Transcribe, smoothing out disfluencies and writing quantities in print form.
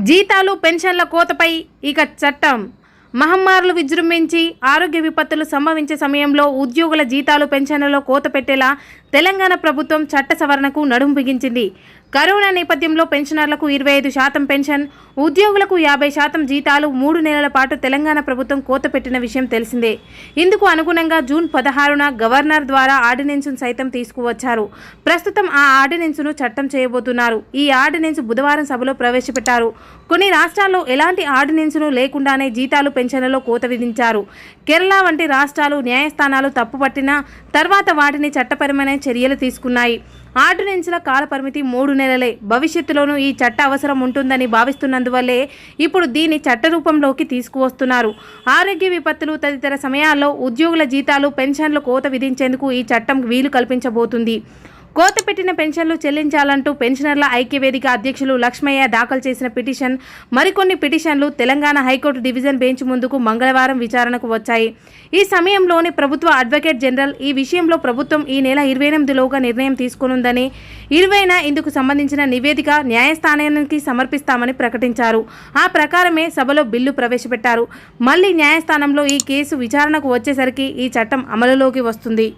జీతాలు పెన్షన్ల కోతపై ఇక చట్టం. మహమ్మారులు విజృంభించి ఆరోగ్య విపత్తులు సంభవించే సమయంలో ఉద్యోగుల జీతాలు పెన్షన్లలో కోత పెట్టేలా తెలంగాణ ప్రభుత్వం చట్ట సవరణకు నడుం బిగించింది. కరోనా నేపథ్యంలో పెన్షనర్లకు 25% పెన్షన్, ఉద్యోగులకు 50% జీతాలు 3 నెలల పాటు తెలంగాణ ప్రభుత్వం కోత పెట్టిన విషయం తెలిసిందే. ఇందుకు అనుగుణంగా జూన్ 16న గవర్నర్ ద్వారా ఆర్డినెన్స్ను సైతం తీసుకువచ్చారు. ప్రస్తుతం ఆ ఆర్డినెన్స్ను చట్టం చేయబోతున్నారు. ఈ ఆర్డినెన్స్ బుధవారం సభలో ప్రవేశపెట్టారు. కొన్ని రాష్ట్రాల్లో ఎలాంటి ఆర్డినెన్స్ను లేకుండానే జీతాలు పెన్షన్లలో కోత విధించారు. కేరళ వంటి రాష్ట్రాలు న్యాయస్థానాలు తప్పుపట్టిన తర్వాత వాటిని చట్టపరమైన చర్యలు తీసుకున్నాయి. ఆర్డినెన్స్ల కాలపరిమితి 3 నెలలే. భవిష్యత్తులోనూ ఈ చట్ట అవసరం ఉంటుందని భావిస్తున్నందువల్లే ఇప్పుడు దీన్ని చట్టరూపంలోకి తీసుకువస్తున్నారు. ఆరోగ్య విపత్తులు తదితర సమయాల్లో ఉద్యోగుల జీతాలు పెన్షన్లు కోత విధించేందుకు ఈ చట్టం వీలు కల్పించబోతుంది. కోత పెట్టిన పెన్షన్లు చెల్లించాలంటూ పెన్షనర్ల ఐక్యవేదిక అధ్యక్షులు లక్ష్మయ్య దాఖలు చేసిన పిటిషన్, మరికొన్ని పిటిషన్లు తెలంగాణ హైకోర్టు డివిజన్ బెంచ్ ముందుకు మంగళవారం విచారణకు వచ్చాయి. ఈ సమయంలోనే ప్రభుత్వ అడ్వకేట్ జనరల్ ఈ విషయంలో ప్రభుత్వం ఈ నెల 28లోగా నిర్ణయం తీసుకోనుందని, 20న ఇందుకు సంబంధించిన నివేదిక న్యాయస్థానానికి సమర్పిస్తామని ప్రకటించారు. ఆ ప్రకారమే సభలో బిల్లు ప్రవేశపెట్టారు. మళ్లీ న్యాయస్థానంలో ఈ కేసు విచారణకు వచ్చేసరికి ఈ చట్టం అమలులోకి వస్తుంది.